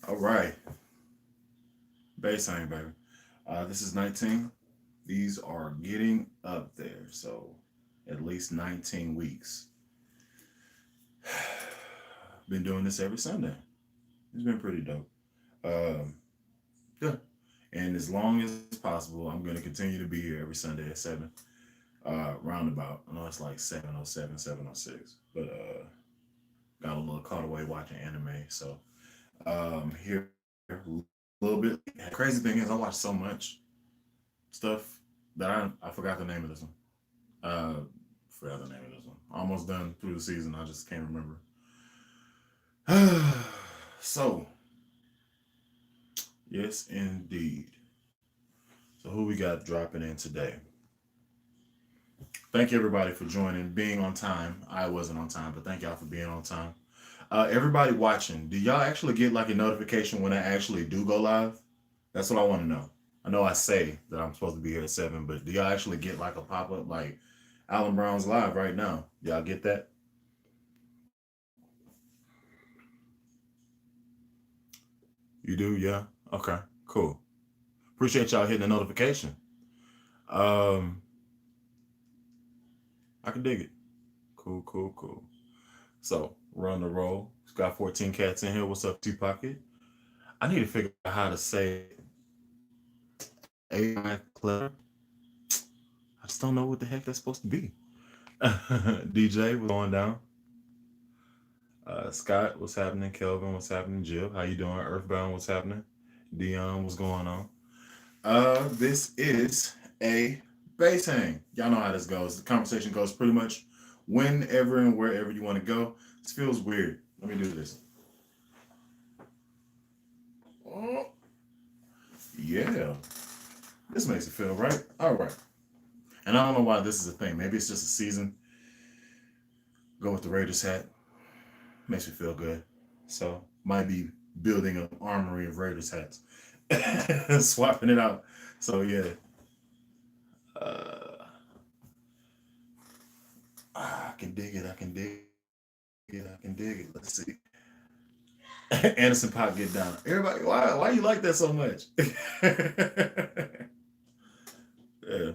All right, baseline, baby. This is 19. These are getting up there. So at least 19 weeks. Been doing this every Sunday. It's been pretty dope. Um, yeah. And as long as possible, I'm going to continue to be here every Sunday at 7, roundabout. I know it's like 7:07, 7:06, but got a little caught away watching anime. So here a little bit. Crazy thing is, I watch so much stuff that I forgot the name of this one. Uh, forgot the name of this one. Almost done through the season. I just can't remember. So yes, indeed. So who we got dropping in today? Thank you everybody for joining, being on time. I wasn't on time, but thank y'all for being on time. Everybody watching, do y'all actually get like a notification when I actually do go live? That's what I want to know. I know I say that I'm supposed to be here at 7, but do y'all actually get like a pop up like Alan Brown's live right now? Y'all get that? You do? Yeah. Okay. Cool. Appreciate y'all hitting the notification. Um, I can dig it. Cool, cool, cool. So run the roll. It's got 14 cats in here. What's up, Two Pocket? I need to figure out how to say AI clever. I just don't know what the heck that's supposed to be. DJ, what's going down? Scott, what's happening? Kelvin, what's happening? Jill, how you doing? Earthbound, what's happening? Dion, what's going on? This is a base hang. Y'all know how this goes. The conversation goes pretty much whenever and wherever you want to go. This feels weird. Let me do this. Oh, yeah. This makes it feel right. All right. And I don't know why this is a thing. Maybe it's just a season. Go with the Raiders hat. Makes me feel good. So might be building an armory of Raiders hats. Swapping it out. So yeah. Uh, I can dig it. I can dig it. I can dig it. Let's see. Anderson Pop get down. Everybody, why you like that so much? Yeah.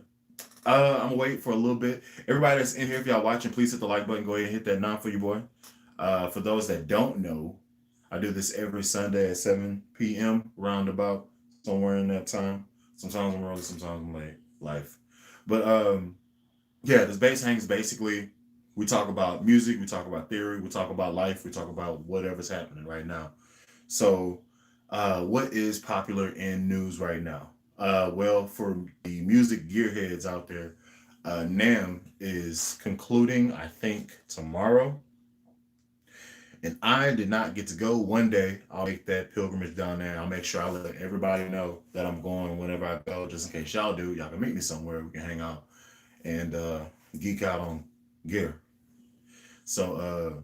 I'm gonna wait for a little bit. Everybody that's in here, if y'all watching, please hit the like button. Go ahead and hit that nine for you, boy. For those that don't know, I do this every Sunday at 7 p.m. roundabout, somewhere in that time. Sometimes I'm early, sometimes I'm late. Life. But yeah, this base hangs basically we talk about music, we talk about theory, we talk about life, we talk about whatever's happening right now. So, what is popular in news right now? Well, for the music gearheads out there, NAM is concluding, I think, tomorrow. And I did not get to go. One day, I'll make that pilgrimage down there. I'll make sure I let everybody know that I'm going whenever I go, just in case y'all do. Y'all can meet me somewhere. We can hang out and geek out on gear. So,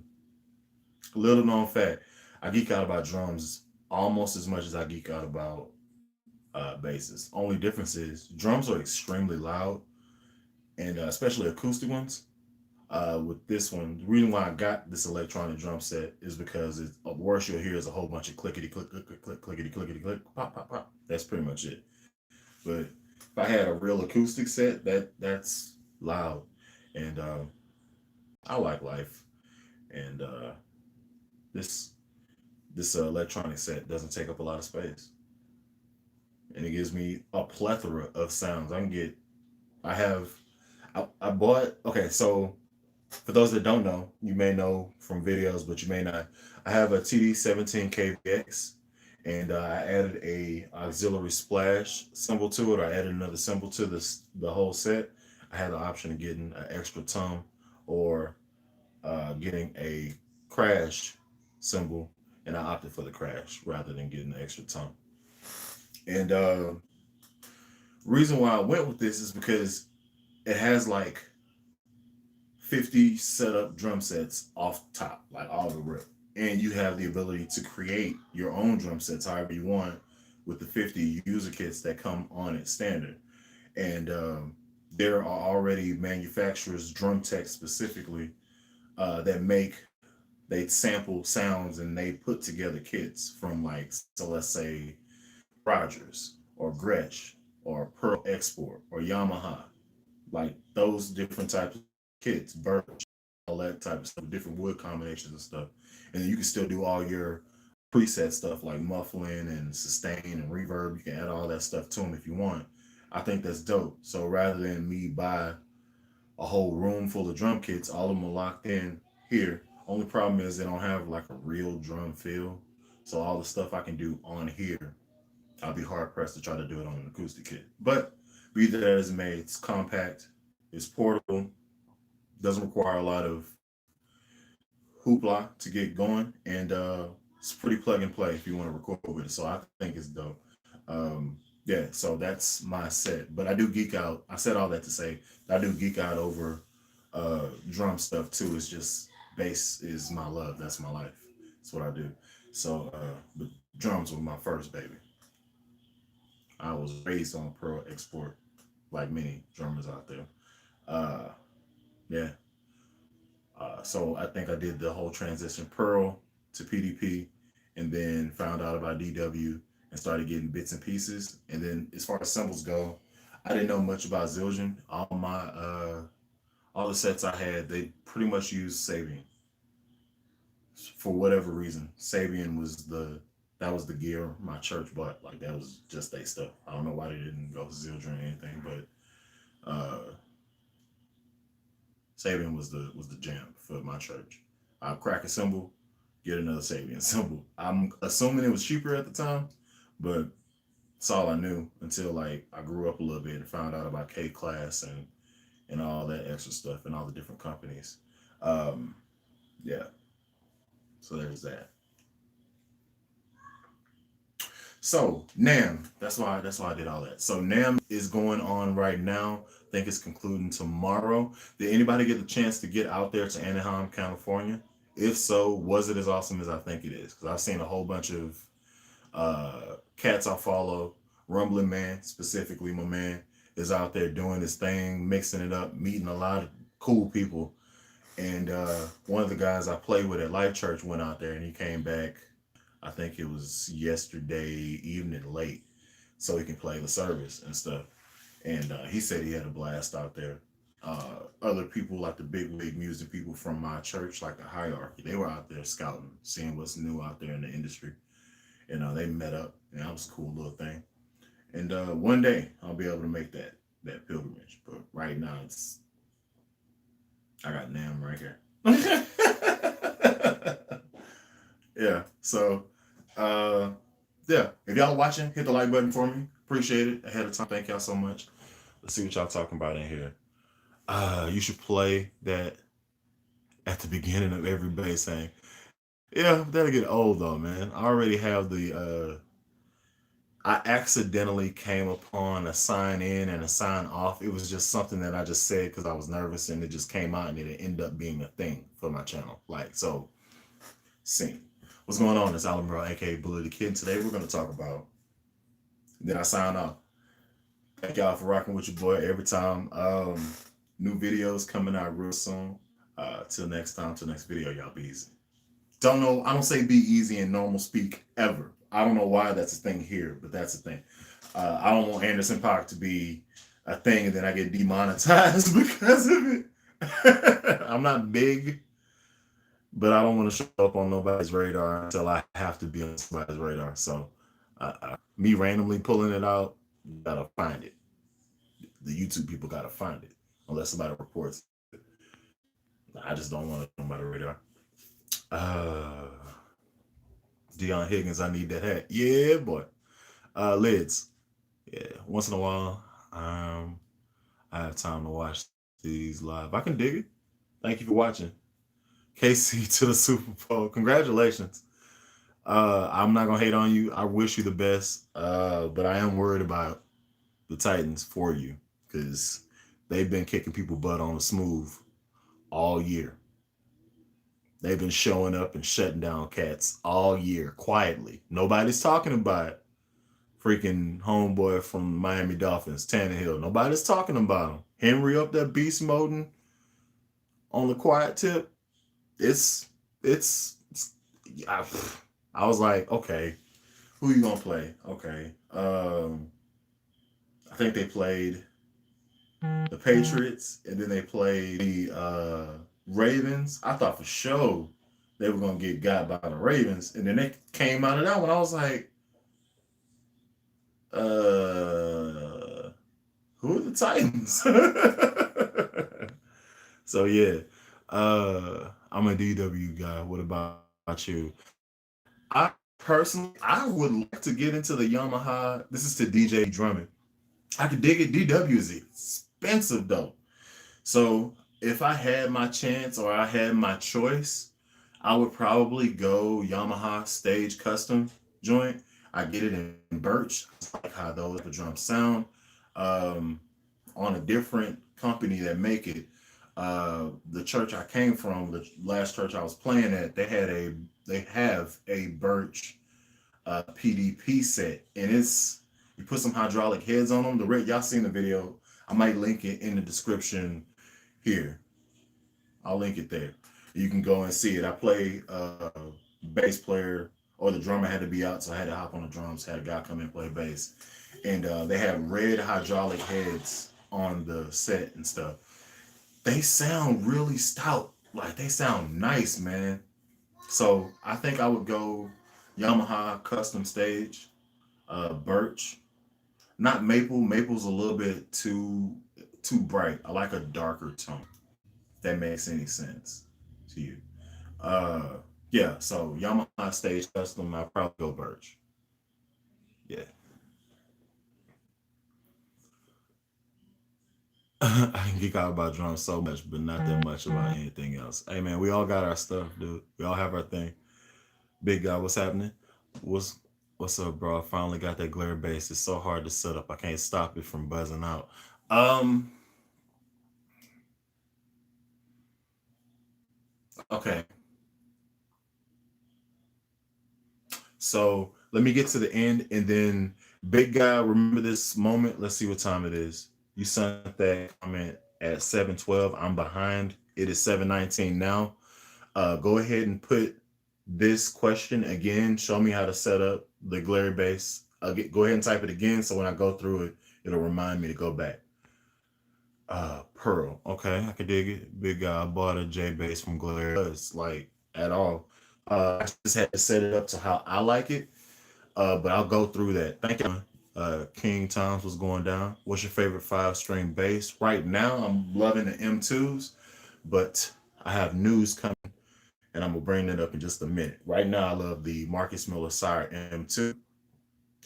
little known fact, I geek out about drums almost as much as I geek out about basses. Only difference is drums are extremely loud, and especially acoustic ones. With this one, the reason why I got this electronic drum set is because it's worst you'll hear is a whole bunch of clickety click click click click clickety clickety click pop pop pop. That's pretty much it. But if I had a real acoustic set, that's loud, and I like life, and this this electronic set doesn't take up a lot of space, and it gives me a plethora of sounds. I can get. I have. I bought. Okay, so for those that don't know, you may know from videos, but you may not. I have a TD17KVX, and I added a auxiliary splash symbol to it. I added another symbol to the whole set. I had the option of getting an extra tone or getting a crash symbol, and I opted for the crash rather than getting the extra tone. And reason why I went with this is because it has like 50 setup drum sets off top, like all the rip. And you have the ability to create your own drum sets however you want with the 50 user kits that come on it standard. And there are already manufacturers, drum tech specifically, that make they sample sounds and they put together kits from, like, so let's say Rogers or Gretsch or Pearl Export or Yamaha, like those different types of kits, Birch, all that type of stuff, different wood combinations and stuff. And then you can still do all your preset stuff like muffling and sustain and reverb. You can add all that stuff to them if you want. I think that's dope. So rather than me buy a whole room full of drum kits, all of them are locked in here. Only problem is they don't have like a real drum feel. So all the stuff I can do on here, I'll be hard pressed to try to do it on an acoustic kit. But be that as it may, it's compact, it's portable, doesn't require a lot of hoopla to get going, and it's pretty plug and play if you want to record with it. So I think it's dope. Yeah, so that's my set. But I do geek out. I said all that to say I do geek out over drum stuff too. It's just bass is my love. That's my life. That's what I do. So but drums were my first baby. I was raised on Pearl Export, like many drummers out there. Uh, yeah, so I think I did the whole transition Pearl to PDP, and then found out about DW and started getting bits and pieces. And then as far as cymbals go, I didn't know much about Zildjian. All the sets I had, they pretty much used Sabian for whatever reason. Sabian was the gear my church bought. Like that was just their stuff. I don't know why they didn't go Zildjian or anything, but Sabian was the jam for my church. I'll crack a cymbal, get another Sabian cymbal. I'm assuming it was cheaper at the time, but that's all I knew until like I grew up a little bit and found out about K class and all that extra stuff and all the different companies. Um, yeah, so there's that. So NAM, that's why I did all that. So NAM is going on right now. I think it's concluding tomorrow. Did anybody get the chance to get out there to Anaheim, California? If so, was it as awesome as I think it is? Because I've seen a whole bunch of cats I follow. Rumbling Man, specifically, my man, is out there doing his thing, mixing it up, meeting a lot of cool people. And one of the guys I play with at Life Church went out there and he came back. I think it was yesterday evening late, so he can play the service and stuff. And he said he had a blast out there. Other people like the big wig music people from my church, like the hierarchy, they were out there scouting, seeing what's new out there in the industry. And they met up, and that was a cool little thing. And one day I'll be able to make that pilgrimage. But right now I got Nam right here. Yeah. So uh yeah. If y'all watching, hit the like button for me. Appreciate it ahead of time. Thank y'all so much. Let's see what y'all talking about in here. You should play that at the beginning of every bass thing. Yeah, that'll get old though, man. I already have the I accidentally came upon a sign in and a sign off. It was just something that I just said because I was nervous and it just came out and it ended up being a thing for my channel. Like, so, scene. What's going on? It's Alan Bro, aka Bully the Kid. And today we're going to talk about, did I sign off? Thank y'all for rocking with your boy every time. New videos coming out real soon. Till next time, till next video, y'all be easy. Don't know. I don't say be easy in normal speak ever. I don't know why that's a thing here, but that's a thing. I don't want Anderson Park to be a thing and then I get demonetized because of it. I'm not big, but I don't want to show up on nobody's radar until I have to be on somebody's radar. So, me randomly pulling it out, you gotta find it. The YouTube people gotta find it, unless somebody reports it. I just don't want it on my radar. Uh, Dion Higgins, I need that hat. Yeah, boy. Lids. Yeah, once in a while, I have time to watch these live. I can dig it. Thank you for watching. KC to the Super Bowl. Congratulations. I'm not gonna hate on you. I wish you the best. But I am worried about the Titans for you because they've been kicking people butt on the smooth all year. They've been showing up and shutting down cats all year quietly. Nobody's talking about freaking homeboy from Miami Dolphins, Tannehill. Nobody's talking about him. Henry up there beast moding on the quiet tip. It's it's I, I was like, okay, who you gonna play? Okay, I think they played the Patriots, and then they played the Ravens. I thought for sure they were gonna get got by the Ravens, and then they came out of that one. I was like, uh, who are the Titans? So yeah, I'm a DW guy. What about you? I personally, I would like to get into the Yamaha. This is to DJ drumming. I could dig it. DW is expensive though. So if I had my chance or I had my choice, I would probably go Yamaha Stage Custom joint. I get it in birch. I like how those drums sound. Um, on a different company that make it. The church I came from, the last church I was playing at, they have a birch PDP set, and it's you put some hydraulic heads on them. Y'all seen the video? I might link it in the description here. I'll link it there. You can go and see it. I play bass player, or the drummer had to be out, so I had to hop on the drums. Had a guy come in and play bass, and they had red hydraulic heads on the set and stuff. They sound really stout. Like they sound nice, man. So I think I would go Yamaha custom stage, birch, not maple. Maple's a little bit too bright. I like a darker tone. If that makes any sense to you. Uh, yeah. So Yamaha stage custom. I probably go birch. Yeah. I can geek out about drums so much, but not that much about anything else. Hey man, we all got our stuff, dude. We all have our thing. Big guy, what's happening? What's what's up, bro? I finally got that glare bass. It's so hard to set up. I can't stop it from buzzing out. Um, okay. So let me get to the end and then big guy, remember this moment. Let's see what time it is. You sent that comment at 7:12. I'm behind. It is 7:19 now. Go ahead and put this question again. Show me how to set up the glare base. Go ahead and type it again so when I go through it, it'll remind me to go back. Pearl. Okay, I can dig it. Big guy. I bought a J base from Glare. It's like at all. I just had to set it up to how I like it. But I'll go through that. Thank you. King Times was going down. What's your favorite 5 string bass? Right now, I'm loving the M2s, but I have news coming and I'm gonna bring that up in just a minute. Right now, I love the Marcus Miller Sire M2.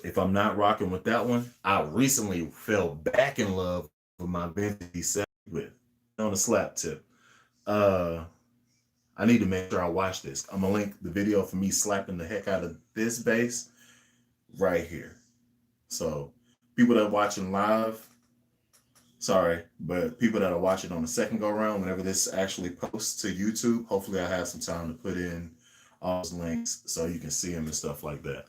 If I'm not rocking with that one, I recently fell back in love with my vintage 7 with on a slap tip. Uh, I need to make sure I watch this. I'm gonna link the video for me slapping the heck out of this bass right here. So people that are watching live, sorry, but people that are watching on the second go round, whenever this actually posts to YouTube, hopefully I have some time to put in all those links so you can see them and stuff like that.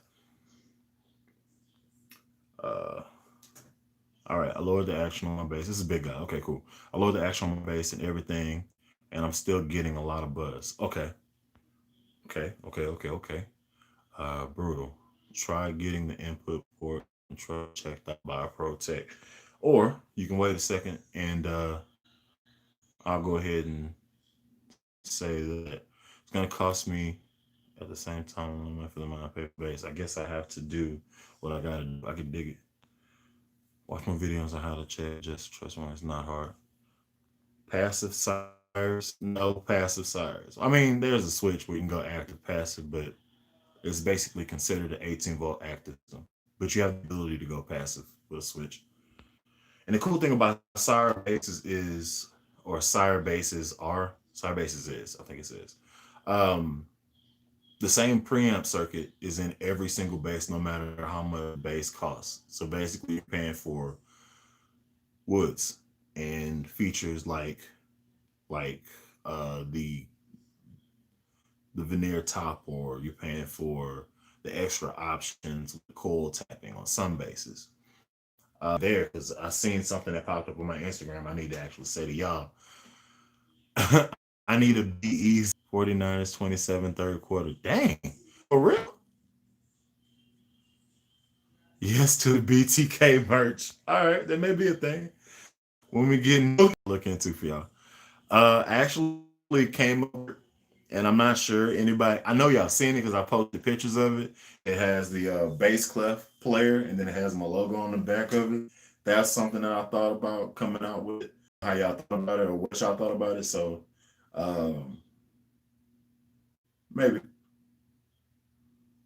Uh, all right, I lowered the action on my bass. This is a big guy. Okay, cool. I lowered the action on my bass and everything, and I'm still getting a lot of buzz. Okay. Brutal. Try getting the input port and try to check that by a Pro Tech. Or you can wait a second and I'll go ahead and say that it's going to cost me at the same time for the mind paper base. I guess I have to do what I got to do. I can dig it. Watch my videos on how to check. Just trust me, it's not hard. Passive sires? No passive sires. I mean, there's a switch where you can go active passive, but it's basically considered an 18-volt active system. But you have the ability to go passive with a switch. And the cool thing about sire bases is, or sire bases are, sire bases is, I think it says, um, the same preamp circuit is in every single bass, no matter how much bass costs. So basically, you're paying for woods and features like uh, the the veneer top, or you're paying for the extra options with coil tapping on some bases. There, because I seen something that popped up on my Instagram. I need to actually say to y'all, I need to be easy 49ers 27 third quarter. Dang. For real? Yes to the BTK merch. All right, that may be a thing. When we get look into for y'all. Actually came over, and I'm not sure anybody. I know y'all seen it because I posted pictures of it. It has the bass clef player, and then it has my logo on the back of it. That's something that I thought about coming out with. How y'all thought about it, or what y'all thought about it? So, um, maybe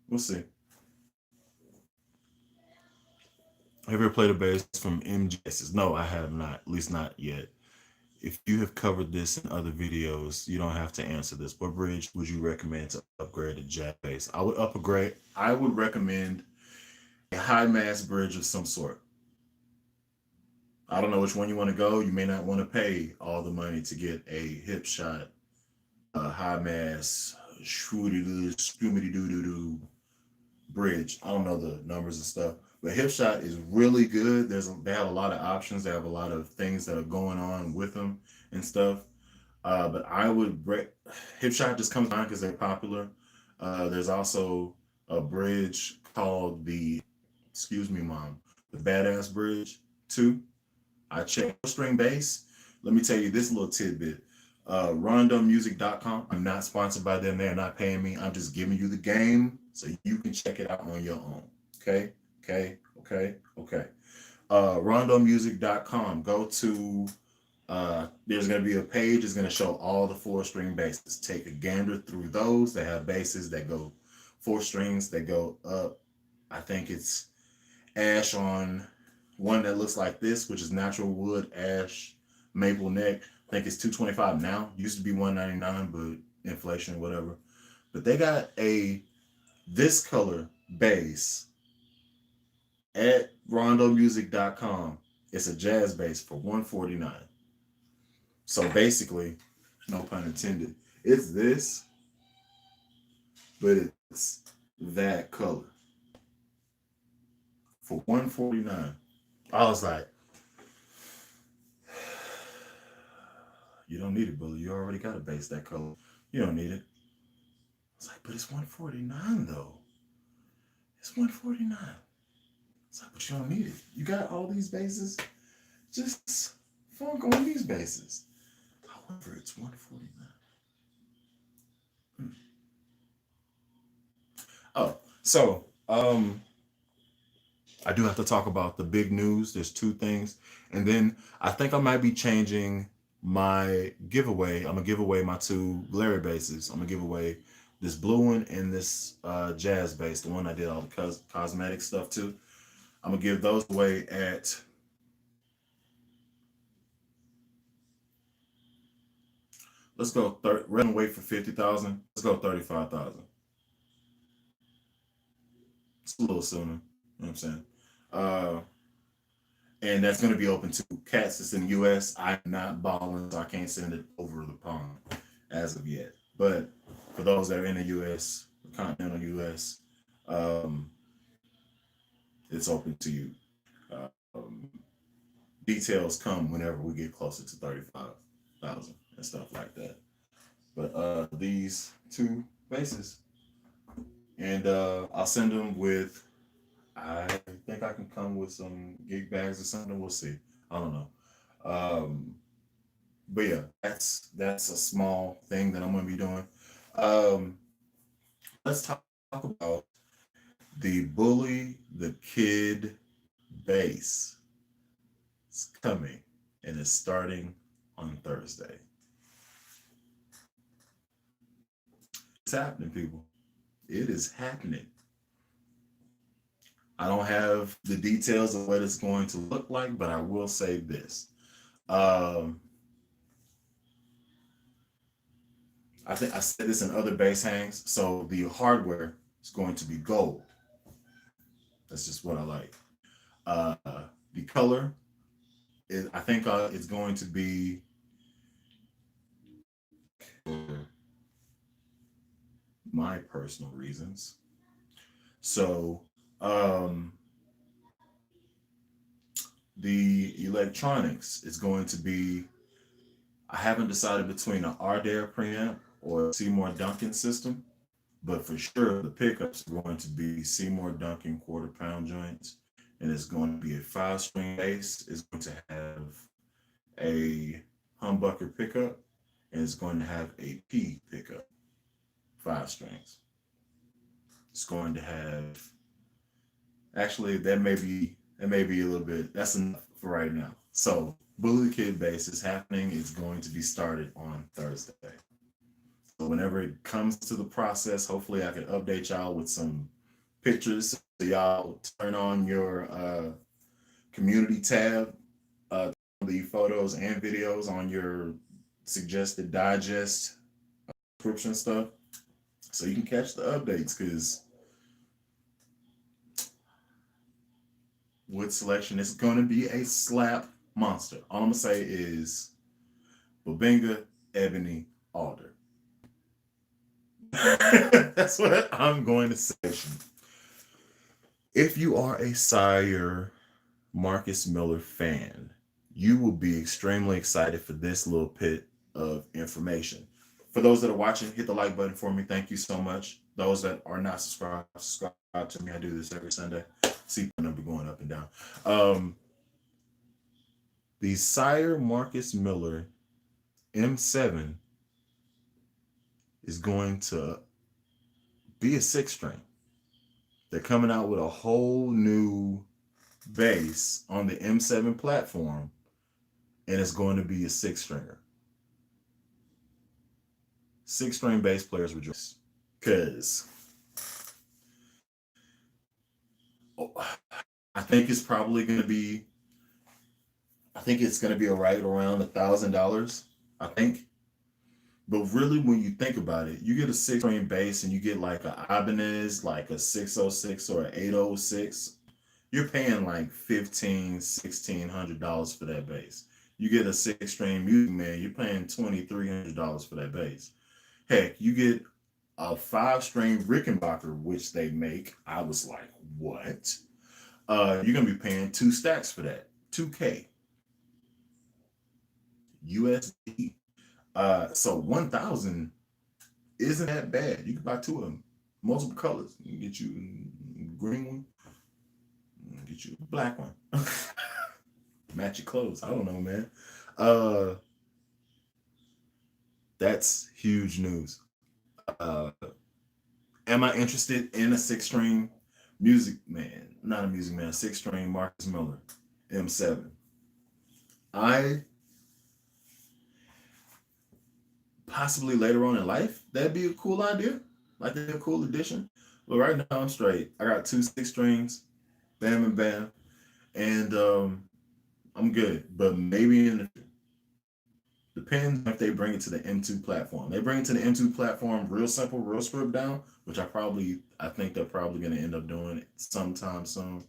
we'll see. Have you ever played a bass from MGS's? No, I have not. At least not yet. If you have covered this in other videos, you don't have to answer this. What bridge would you recommend to upgrade to jazz bass? I would upgrade. I would recommend a high mass bridge of some sort. I don't know which one you want to go. You may not want to pay all the money to get a hip shot, high mass, scooby doo doo doo bridge. I don't know the numbers and stuff, but hip shot is really good. They have a lot of options. They have a lot of things that are going on with them and stuff. But I would break hip shot just comes on because they're popular. There's also a bridge called the excuse me, mom, the Badass Bridge 2. I checked string bass. Let me tell you this little tidbit. RondoMusic.com. I'm not sponsored by them. They're not paying me. I'm just giving you the game so you can check it out on your own. Okay? Okay. RondoMusic.com. Go to there's going to be a page that's going to show all the four string basses. Take a gander through those. They have basses that go four strings that go up. I think it's ash on one that looks like this, which is natural wood, ash, maple neck. I think it's 225 now. Used to be 199, but inflation, whatever. But they got a this color bass at rondomusic.com. It's a jazz bass for 149. So basically, no pun intended, it's this, but it's that color for 149. I was like, you don't need it, Bully. You already got a bass that color. You don't need it. It's like, but it's 149 though. It's 149. It's like, but you don't need it. You got all these bases. Just funk on these bases. However, it's 149. Hmm. Oh, so I do have to talk about the big news. There's two things. And then I think I might be changing my giveaway. I'm gonna give away my two Larry bases. I'm gonna give away this blue one and this jazz bass, the one I did all the cosmetic stuff to. I'm gonna give those away at let's go we're gonna wait for 50,000. Let's go 35,000. It's a little sooner. You know what I'm saying? Uh and that's going to be open to cats that's in the U.S. I'm not balling, so I can't send it over the pond as of yet. But for those that are in the U.S., the continental U.S., um, it's open to you. Um, Details come whenever we get closer to 35,000 and stuff like that. But these two bases, and I'll send them with. I think I can come with some gig bags or something. We'll see. I don't know. Um, but yeah, that's a small thing that I'm gonna be doing. Um, let's talk about the Bully the Kid base. It's coming and it's starting on Thursday. It's happening, people. It is happening. I don't have the details of what it's going to look like, but I will say this. Um, I think I said this in other base hangs. So the hardware is going to be gold. That's just what I like. Uh, the color is, I think it's going to be for my personal reasons. So um, the electronics is going to be. I haven't decided between an Ardare preamp or Seymour Duncan system. But for sure, the pickups are going to be Seymour Duncan quarter-pound joints, and it's going to be a five-string bass. It's going to have a humbucker pickup, and it's going to have a P pickup, five strings. It's going to have actually that may be a little bit. That's enough for right now. So Bully the Kid bass is happening. It's going to be started on Thursday. So whenever it comes to the process, hopefully I can update y'all with some pictures so y'all turn on your community tab, the photos and videos on your suggested digest subscription stuff, so you can catch the updates. Because wood selection is going to be a slap monster. All I'm gonna say is Babinga, Ebony, Alder. That's what I'm going to say. If you are a Sire Marcus Miller fan, you will be extremely excited for this little bit of information. For those that are watching, hit the like button for me. Thank you so much. Those that are not subscribed, subscribe to me. I do this every Sunday. See the number going up and down. Um, the Sire Marcus Miller M7 is going to be a six string. They're coming out with a whole new bass on the M7 platform, and it's going to be a six stringer. Six string bass players rejoice because I think it's probably going to be. I think it's going to be right around $1,000. I think. But really, when you think about it, you get a six string bass and you get like a Ibanez, like a 606 or an 806. You're paying like $1,500-$1,600 for that bass. You get a six string Music Man, you're paying $2,300 for that bass. Heck, you get a five string Rickenbacker, which they make. I was like, what? You're gonna be paying two stacks for that, 2K USD. So 1,000 isn't that bad. You can buy two of them, multiple colors. You can get you a green one, get you a black one. Match your clothes. I don't know, man. Uh, that's huge news. Uh, am I interested in a six string Music Man? Not a Music Man, six string Marcus Miller M7. I possibly later on in life, that'd be a cool idea. Like that'd be a cool addition. But right now I'm straight. I got two six strings, bam and bam, and I'm good. But maybe in the depends if they bring it to the M2 platform. They bring it to the M2 platform real simple, real stripped down, which I think they're probably gonna end up doing it sometime soon.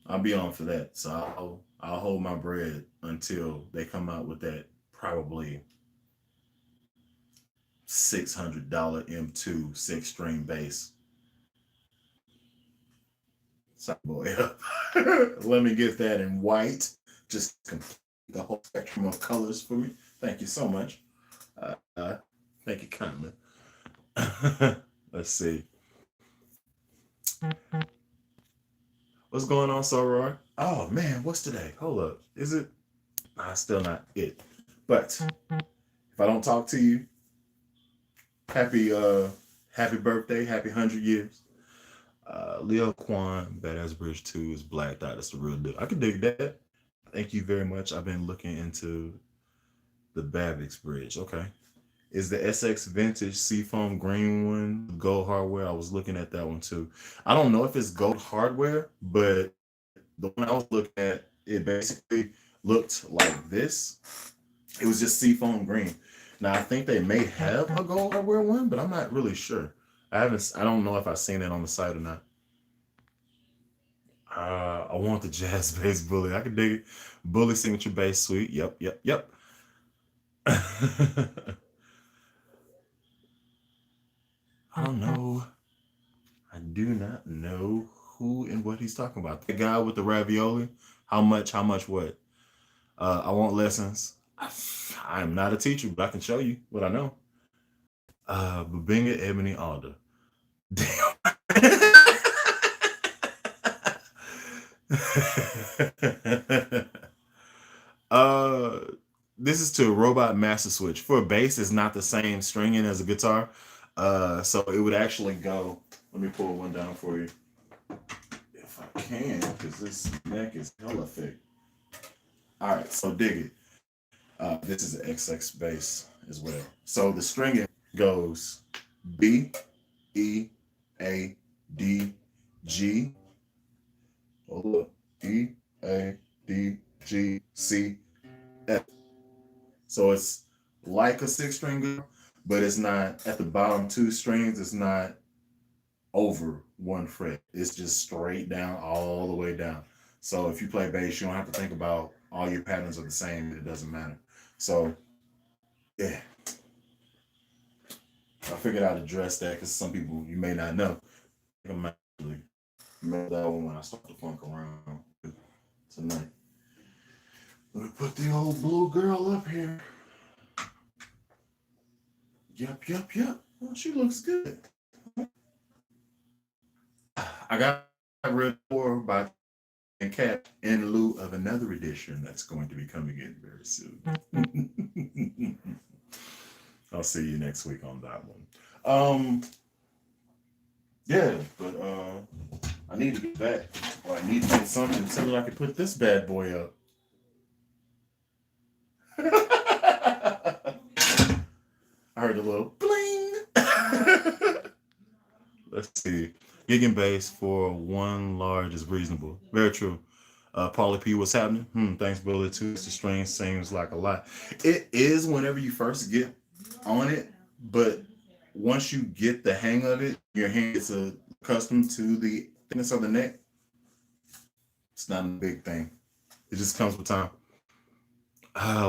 I'll be on for that. So I'll hold my bread until they come out with that probably $600 M2 six string bass. Sorry, boy. Let me get that in white. Just complete the whole spectrum of colors for me. Thank you so much. Uh, thank you kindly. Let's see. What's going on, Soror? Oh man, what's today? Hold up. Is it? Nah, still not it. But if I don't talk to you, happy happy birthday, happy 100 years. Leo Kwan, Badass Bridge 2 is blacked out. That's the real deal. I can dig that. Thank you very much. I've been looking into the Bavix Bridge. Okay. Is the SX Vintage Seafoam Green one gold hardware? I was looking at that one too. I don't know if it's gold hardware, but the one I was looking at, it basically looked like this. It was just seafoam green. Now I think they may have a gold hardware one, but I'm not really sure. I don't know if I've seen it on the site or not. I want the jazz bass bully. I can dig it. Bully signature bass suite. Yep, yep, yep. I don't know. I do not know who and what he's talking about. The guy with the ravioli. How much? How much? What? I want lessons. I am not a teacher, but I can show you what I know. Babinga Ebony Alder. Damn. uh, this is to a robot master switch. For a bass, it's not the same stringing as a guitar. So it would actually go. Let me pull one down for you if I can, because this neck is hella thick. All right, so dig it. This is an XX bass as well. So the stringing goes B, E, A, D, G. Hold up. E, A, D, G, C, F. So it's like a six string guitar, but it's not at the bottom two strings. It's not over one fret. It's just straight down, all the way down. So if you play bass, you don't have to think about all your patterns are the same. It doesn't matter. So yeah, I figured I'd address that because some people you may not know. I might actually remember that one when I start to funk around tonight. Let me put the old blue girl up here. Yep. Well, she looks good. I got rid of by and Cat in lieu of another edition that's going to be coming in very soon. I'll see you next week on that one. Yeah, but I need to get back. Or I need to get something so that I can put this bad boy up. I heard a little bling. Let's see. Gig and bass for one large is reasonable. Very true. Paulie P, what's happening? Thanks, Billy. Too. The string seems like a lot. It is whenever you first get on it, but once you get the hang of it, your hand gets accustomed to the thickness of the neck. It's not a big thing. It just comes with time.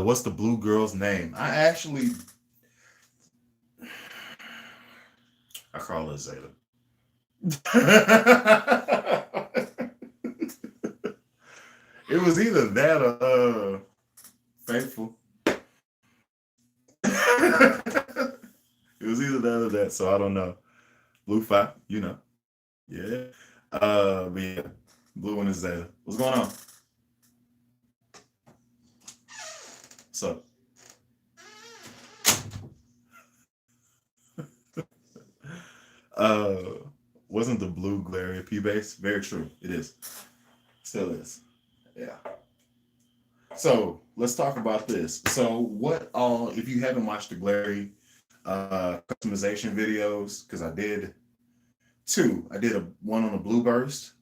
What's the blue girl's name? I call her Zeta. It was either that or Faithful. It was either that or that, so I don't know. Blue 5, you know. Yeah. But yeah, Blue one is Zeta. What's going on? So uh wasn't the blue glare P bass? Very true. It is. Still is. Yeah. So let's talk about this. So what all if you haven't watched the Glary customization videos, because I did two. I did a one on the Blue Burst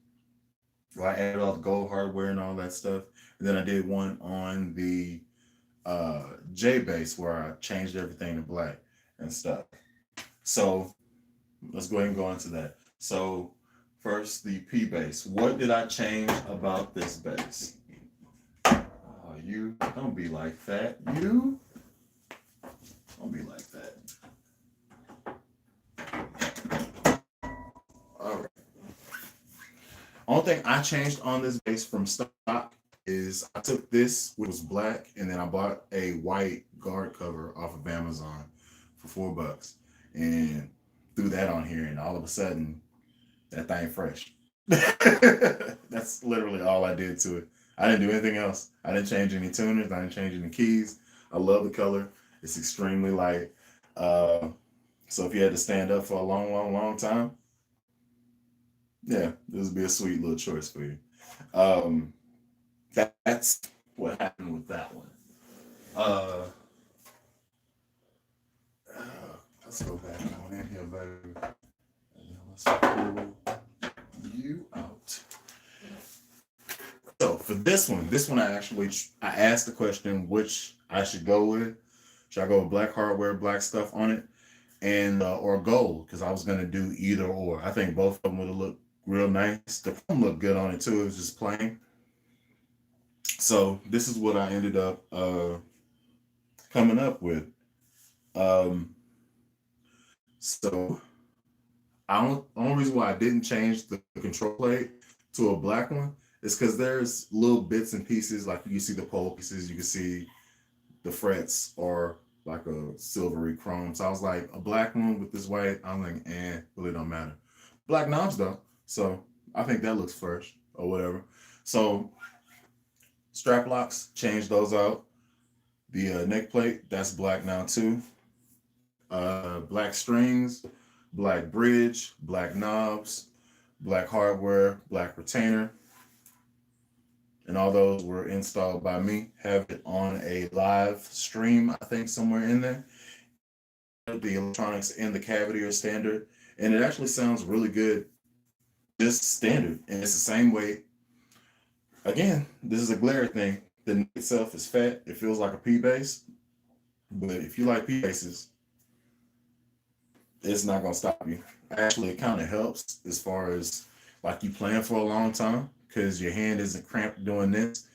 where I added all the gold hardware and all that stuff. And then I did one on the J bass where I changed everything to black and stuff. So let's go ahead and go into that. So first the P bass. What did I change about this bass? You don't be like that. You don't be like that. All right. Only thing I changed on this bass from stock is I took this, which was black, and then I bought a white guard cover off of Amazon for $4 and threw that on here, and all of a sudden that thing fresh. That's literally all I did to it. I didn't do anything else. I didn't change any tuners. I didn't change any keys. I love the color. It's extremely light. So if you had to stand up for a long time, yeah, this would be a sweet little choice for you. Um, that's what happened with that one. Uh, uh, let's go back on in here, baby. And then let's pull you out. So for this one I asked the question which I should go with. Should I go with black hardware, black stuff on it, and or gold? Because I was gonna do either or. I think both of them would have looked real nice. The foam looked good on it too. It was just plain. So this is what I ended up coming up with. Um, so only reason why I didn't change the control plate to a black one is because there's little bits and pieces, like you can see the pole pieces, you can see the frets are like a silvery chrome. So I was like, a black one with this white. I'm like, really don't matter. Black knobs though, so I think that looks fresh or whatever. So strap locks, change those out. The neck plate, that's black now too. Black strings, black bridge, black knobs, black hardware, black retainer, and all those were installed by me. Have it on a live stream, I think, somewhere in there. The electronics in the cavity are standard, and it actually sounds really good, just standard, and it's the same weight. Again, this is a glare thing. The neck itself is fat. It feels like a P bass, but if you like P basses, it's not gonna stop you. Actually, it kind of helps as far as like you playing for a long time because your hand isn't cramped doing this.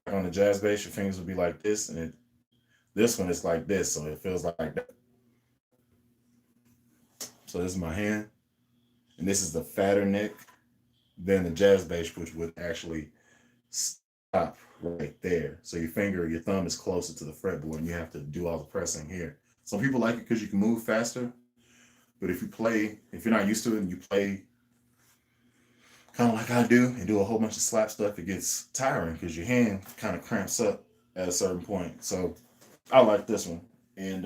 On the jazz bass, your fingers will be like this, and this one is like this, so it feels like that. So this is my hand, and this is the fatter neck than the jazz bass, which would actually stop right there. So your thumb is closer to the fretboard, and you have to do all the pressing here. Some people like it because you can move faster, but if you're not used to it and you play kind of like I do and do a whole bunch of slap stuff, it gets tiring because your hand kind of cramps up at a certain point. So I like this one. And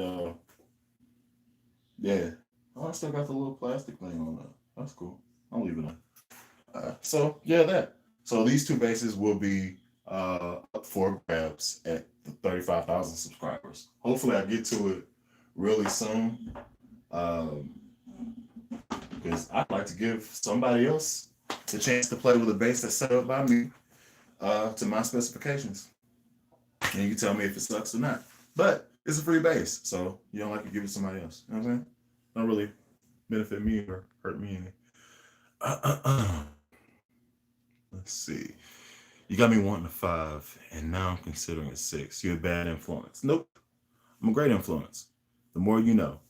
yeah. Oh, I still got the little plastic thing on that. That's cool. I'll leave it on. So yeah, that. So these two bases will be up for grabs at the 35,000 subscribers. Hopefully I get to it really soon. Because I'd like to give somebody else the chance to play with a bass that's set up by me to my specifications. And you can tell me if it sucks or not. But it's a free bass, so you don't like to give it to somebody else. You know what I'm saying? Don't really benefit me or hurt me any. Let's see. You got me wanting a 5, and now I'm considering a 6. You're a bad influence. Nope. I'm a great influence. The more you know.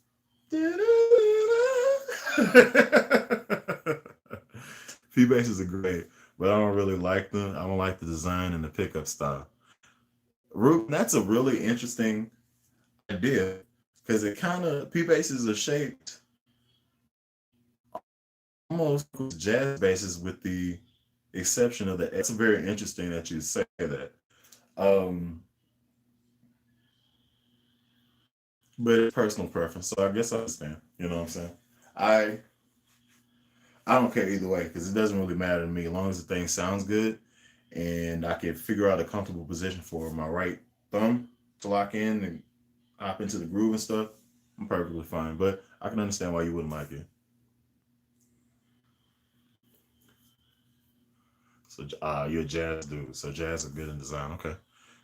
P basses are great, but I don't really like them. I don't like the design and the pickup style. Ruben, that's a really interesting idea because it kind of P basses are shaped almost jazz basses with the exception of that. It's very interesting that you say that. Um, but it's personal preference, so I guess I understand. You know what I'm saying? I I don't care either way because it doesn't really matter to me as long as the thing sounds good and I can figure out a comfortable position for my right thumb to lock in and hop into the groove and stuff. I'm perfectly fine, but I can understand why you wouldn't like it. So you're a jazz dude. So jazz are good in design. Okay.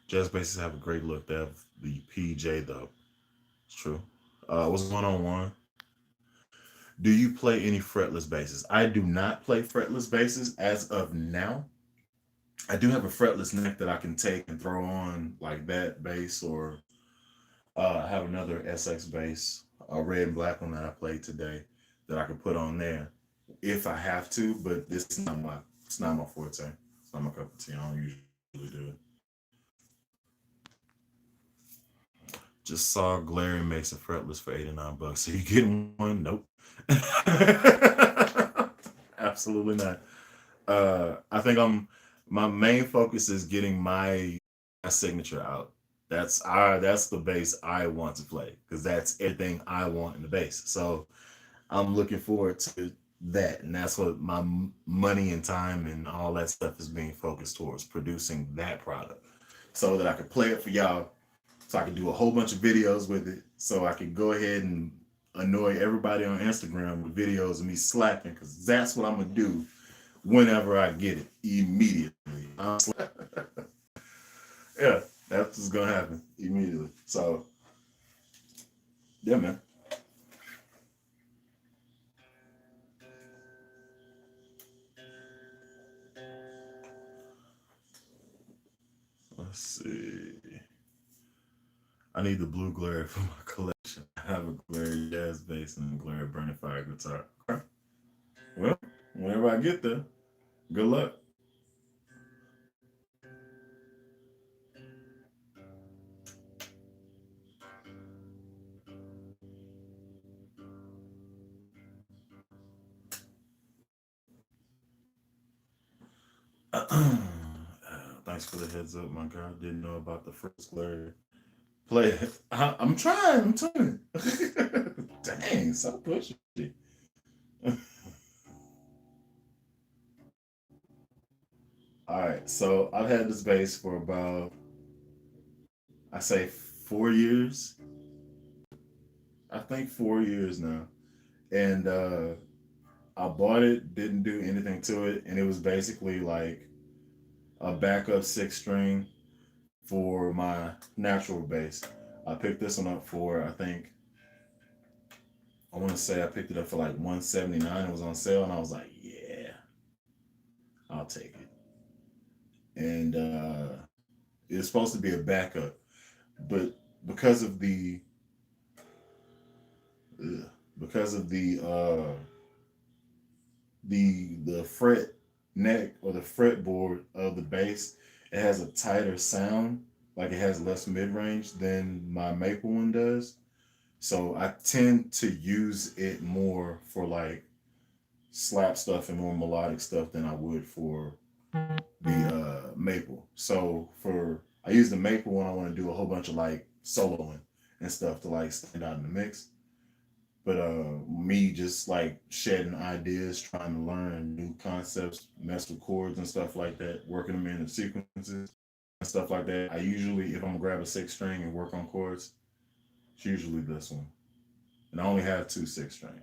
Jazz basses have a great look. They have the PJ though. It's true. What's going on, Juan? Do you play any fretless basses? I do not play fretless basses as of now. I do have a fretless neck that I can take and throw on like that bass, or I have another SX bass, a red and black one that I played today that I can put on there if I have to. But this is not my it's not my forte. It's not my cup of tea. I don't usually do it. Just saw Glary makes a fretless for $89. Are you getting one? Nope. Absolutely not. I think my main focus is getting my signature out. That's the bass I want to play because that's everything I want in the bass. So I'm looking forward to that, and that's what my money and time and all that stuff is being focused towards producing that product, so that I can play it for y'all, so I can do a whole bunch of videos with it, so I can go ahead and annoy everybody on Instagram with videos of me slapping, because that's what I'm gonna do whenever I get it immediately. Yeah, that's what's gonna happen immediately. So yeah, man. Let's see. I need the blue glare for my collection. I have a glare jazz bass and a glare burning fire guitar. Okay. Well, whenever I get there, good luck. Thanks for the heads up, my girl. Didn't know about the first glare. Play it. I'm trying. I'm trying. Dang, so pushy. All right, so I've had this bass for about, I say, 4 years. I think 4 years now, and I bought it, didn't do anything to it, and it was basically like a backup six string for my natural bass. I picked this one up for, I think, I want to say I picked it up for like 179. It was on sale, and I was like, yeah, I'll take it. And it's supposed to be a backup, but because of the ugh, because of the fret neck or the fretboard of the bass, it has a tighter sound. Like it has less mid range than my maple one does. So I tend to use it more for like slap stuff and more melodic stuff than I would for the maple. So for I use the maple when I want to do a whole bunch of like soloing and stuff to like stand out in the mix. But me just like shedding ideas, trying to learn new concepts, mess with chords and stuff like that, working them in the sequences and stuff like that. I usually, if I'm gonna grab a six string and work on chords, it's usually this one. And I only have two six string.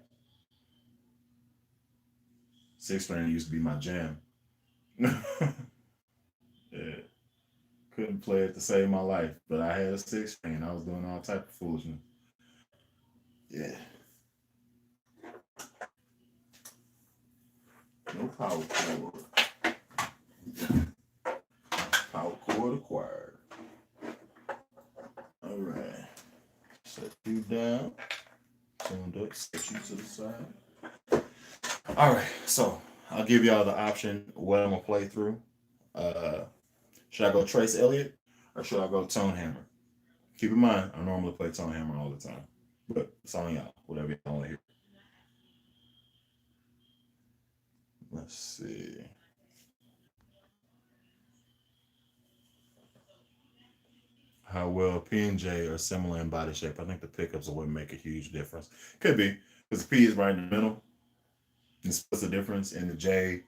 Six string used to be my jam. Yeah, couldn't play it to save my life, but I had a six string and I was doing all type of foolishness. Yeah, no power chord. Power chord acquired. All right, set you down. Tuned up, set you to the side. All right, so I'll give y'all the option what I'm gonna play through. Uh, should I go Trace Elliott or should I go Tone Hammer? Keep in mind, I normally play Tone Hammer all the time, but it's on y'all. Whatever y'all want to hear. Let's see how well P and J are similar in body shape. I think the pickups would make a huge difference. Could be because the P is right in the middle. And what's the difference in the J?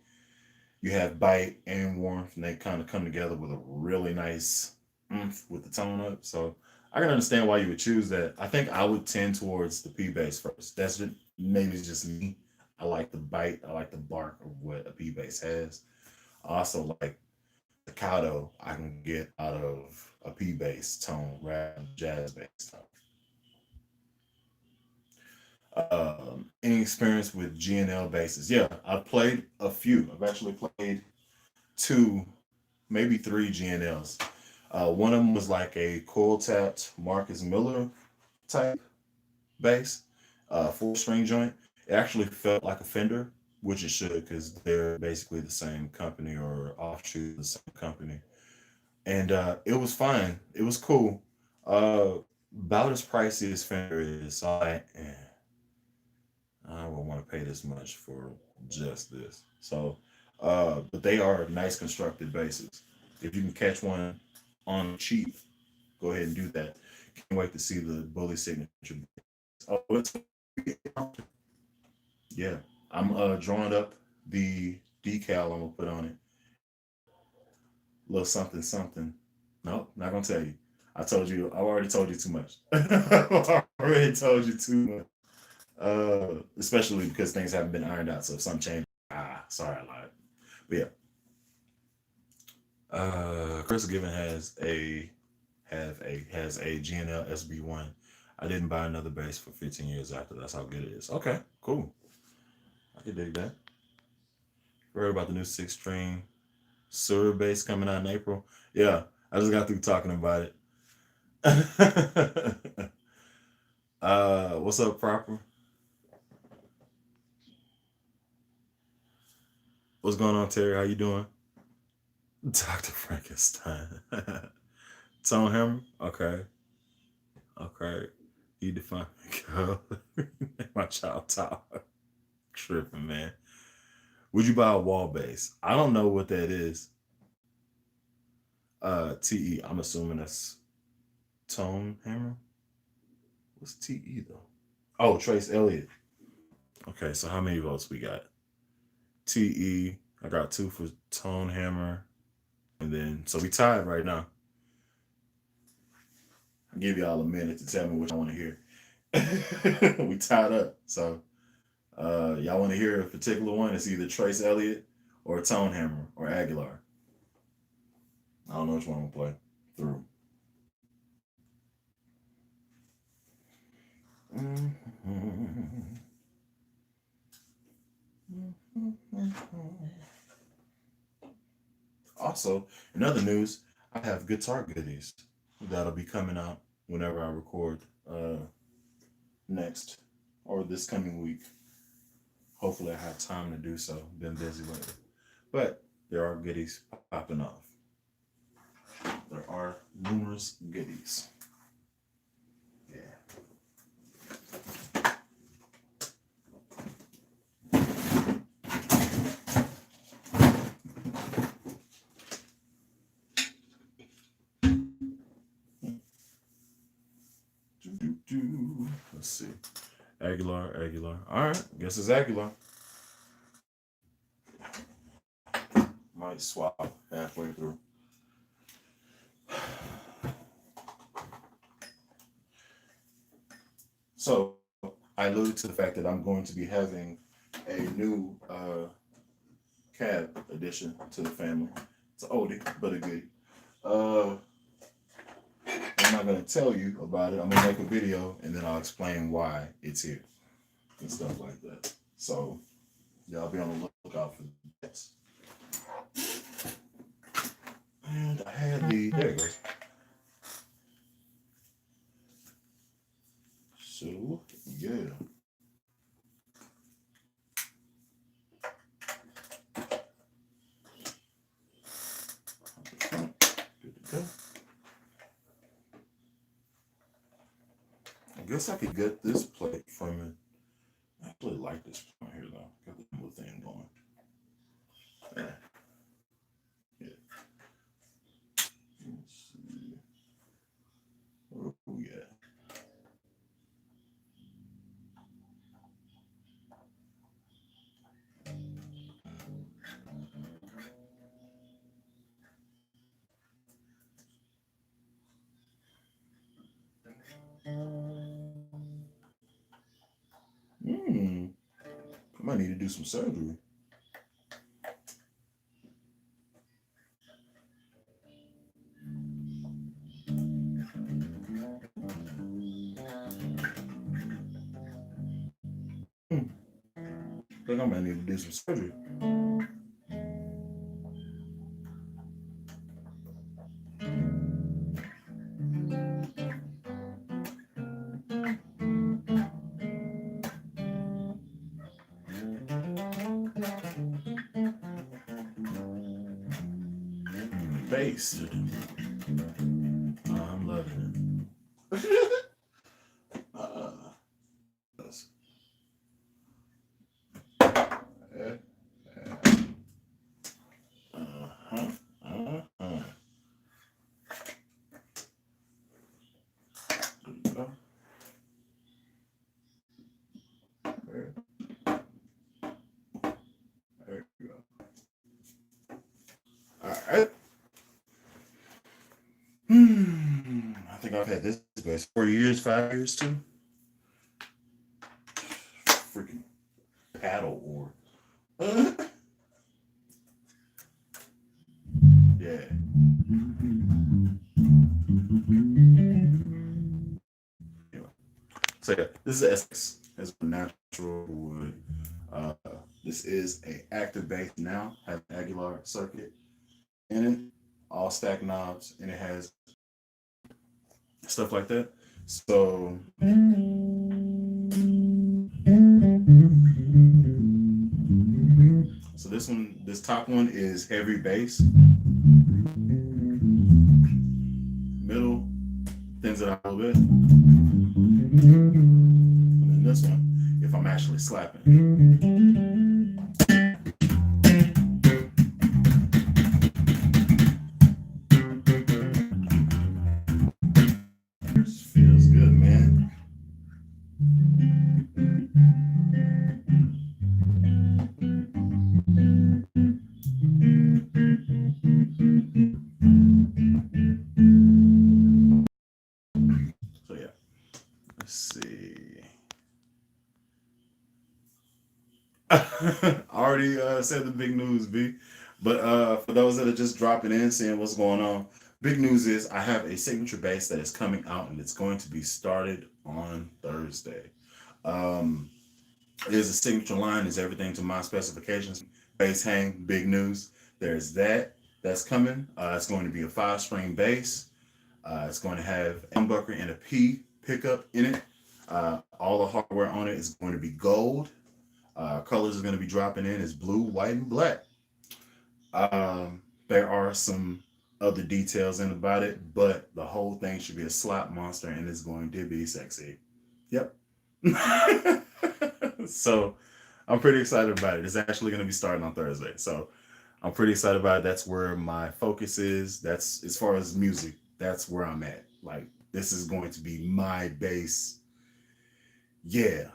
You have bite and warmth, and they kind of come together with a really nice oomph with the tone up. So I can understand why you would choose that. I think I would tend towards the P bass first. That's just, maybe it's just me. I like the bite. I like the bark of what a P bass has. I also like the staccato I can get out of a P bass tone rather than jazz bass tone. Any experience with G and L basses? Yeah, I've played a few. I've actually played two, maybe three GNLs. One of them was like a coil tapped Marcus Miller type bass, four string joint. It actually felt like a Fender, which it should because they're basically the same company or offshoot of the same company. And it was fine. It was cool. Uh, about as pricey as Fender is. So I don't want to pay this much for just this. So, but they are nice constructed basses. If you can catch one on cheap, go ahead and do that. Can't wait to see the Bully signature. Oh, it's, yeah. I'm drawing up the decal I'm gonna put on it. Little something something. Nope, not gonna tell you. I told you. I already told you too much. I already told you too much. Especially because things haven't been ironed out. So if some change, sorry, I lied. But yeah, Chris Given has a GNL SB1. I didn't buy another bass for 15 years after. That's how good it is. Okay, cool. I can dig that. Heard about the new six string Sura bass coming out in April? Yeah, I just got through talking about it. What's up, proper? What's going on, Terry? How you doing? Dr. Frankenstein. Tone Hammer? Okay. Okay. You define girl. My child talk. Tripping, man. Would you buy a wall bass? I don't know what that is. TE. I'm assuming that's tone hammer. What's TE though? Oh, Trace Elliott. Okay, so how many votes we got? TE. I got 2 for tone hammer, and then so we tied right now. I'll give y'all a minute to tell me which I want to hear. We tied up. So y'all want to hear a particular one? It's either Trace Elliott or Tone Hammer or Aguilar. I don't know which one I'm gonna play through. Also, in other news, I have guitar goodies that'll be coming out whenever I record next or this coming week. Hopefully, I have time to do so. Been busy lately, but there are goodies popping off. There are numerous goodies. Yeah. Let's see. Aguilar. All right, guess it's Aguilar. Might swap halfway through. So I alluded to the fact that I'm going to be having a new cab addition to the family. It's an oldie, but a goodie. I'm not going to tell you about it. I'm going to make a video and then I'll explain why it's here and stuff like that. So y'all be on the lookout for that. And I had there it goes. So, yeah. Good to go. I guess I could get this plate from it. I actually like this one here though. Got the little thing going. Yeah. Let's see. Where we at? I might need to do some surgery. I think I might need to do some surgery. Bass. I'm loving it. There you go. All right. I think I've had this bass 4 years, 5 years too. Freaking paddle or yeah. Anyway. So yeah, this is SX as a natural wood. This is a active bass now, has an Aguilar circuit in it, all stack knobs, and it has stuff like that. So this top one is heavy bass. Middle thins it out a little bit. And then this one, if I'm actually slapping. I already said the big news, B. But for those that are just dropping in, seeing what's going on, big news is I have a signature bass that is coming out and it's going to be started on Thursday. Um, it is a signature line, is everything to my specifications. Bass hang, big news. There's that. That's coming. It's going to be a 5-string bass. It's going to have a humbucker and a P pickup in it. All the hardware on it is going to be gold. Colors are going to be dropping in is blue, white, and black. There are some other details in about it, but the whole thing should be a slap monster and it's going to be sexy. Yep. So I'm pretty excited about it. It's actually going to be starting on Thursday. So I'm pretty excited about it. That's where my focus is. That's as far as music, that's where I'm at. Like, this is going to be my base. Yeah.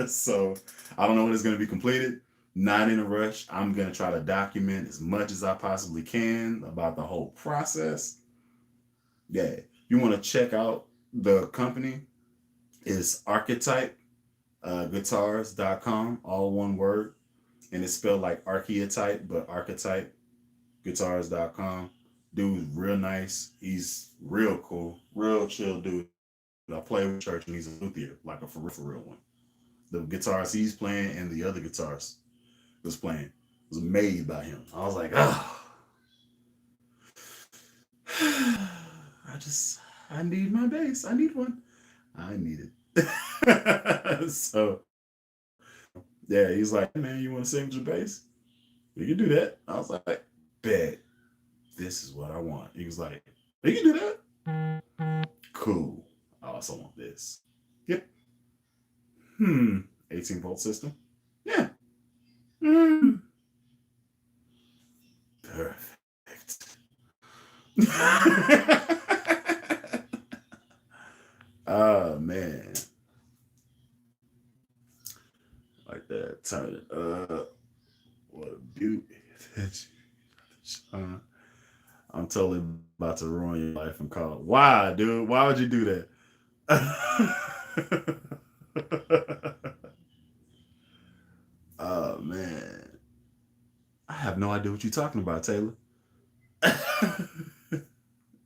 So I don't know when it's going to be completed. Not in a rush. I'm going to try to document as much as I possibly can about the whole process. Yeah. You want to check out the company is Archetype guitars.com, all one word. And it's spelled like archetype, but archetype guitars.com. Dude's real nice. He's real cool, real chill dude. I play with church and he's a luthier, like a for real one. The guitars he's playing and the other guitars was playing was made by him. I was like, oh, I just, I need my bass. I need one. I need it. So, yeah, he's like, hey, man, you want to sing with your bass? We can do that. I was like, bet. This is what I want. He was like, you can do that? Cool. I also want this. Yep. 18-volt system. Yeah. Hmm. Perfect. Oh man. Like that. Turn it up. What a beauty. Uh, I'm totally about to ruin your life and call it. Why, dude? Why would you do that? Oh man. I have no idea what you're talking about, Taylor.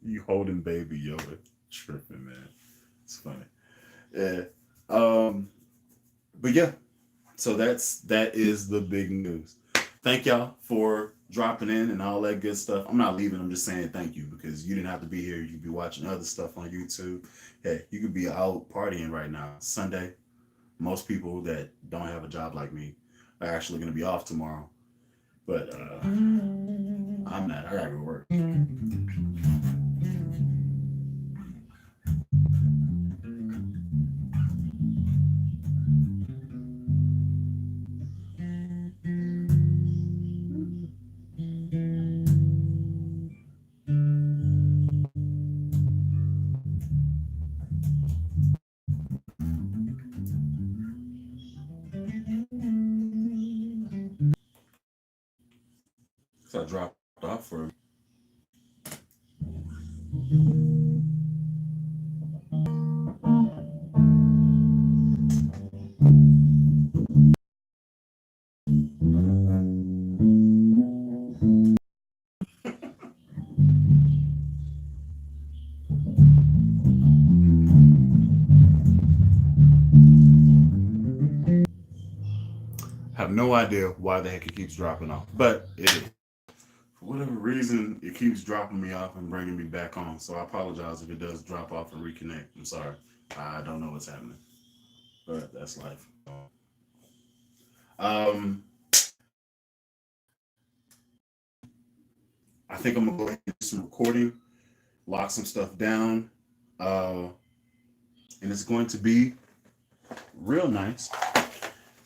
You holding baby Yoda. Tripping, man. It's funny. Yeah. Um, but yeah, so that is the big news. Thank y'all for dropping in and all that good stuff. I'm not leaving. I'm just saying thank you because you didn't have to be here. You could be watching other stuff on YouTube. Hey, you could be out partying right now. Sunday. Most people that don't have a job like me are actually going to be off tomorrow. But I'm not. I gotta go work. So I dropped off for. Have no idea why the heck it keeps dropping off, but it is. For whatever reason, it keeps dropping me off and bringing me back on. So I apologize if it does drop off and reconnect. I'm sorry. I don't know what's happening, but that's life. Um, I think I'm gonna go ahead and do some recording, lock some stuff down, uh, and it's going to be real nice.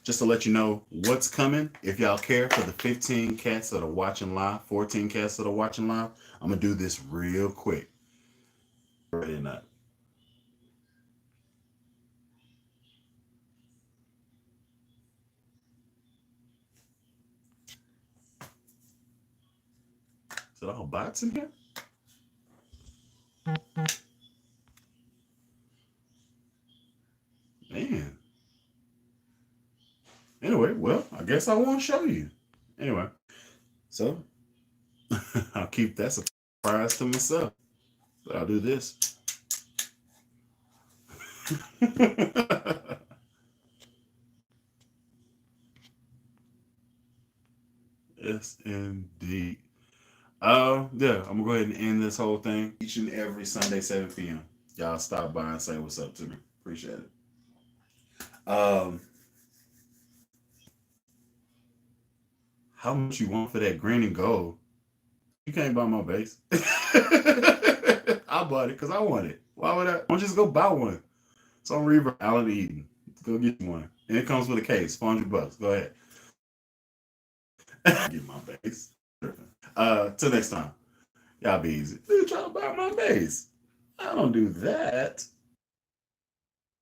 Just to let you know what's coming. If y'all care for the 15 cats that are watching live, 14 cats that are watching live, I'm gonna do this real quick. Ready or not? Is it all bots in here? Man. Anyway, well, I guess I won't show you. Anyway, so I'll keep that surprise to myself. So I'll do this. Yes, indeed. Yeah, I'm gonna go ahead and end this whole thing. Each and every Sunday, 7 p.m. Y'all stop by and say what's up to me. Appreciate it. Um, how much you want for that green and gold? You can't buy my base. I bought it because I want it. Why would I? Don't just go buy one. It's on Reaver Allen Eden. Go get one. And it comes with a case, $400. Go ahead. Get my base. Till next time. Y'all be easy. Dude, try to buy my base. I don't do that.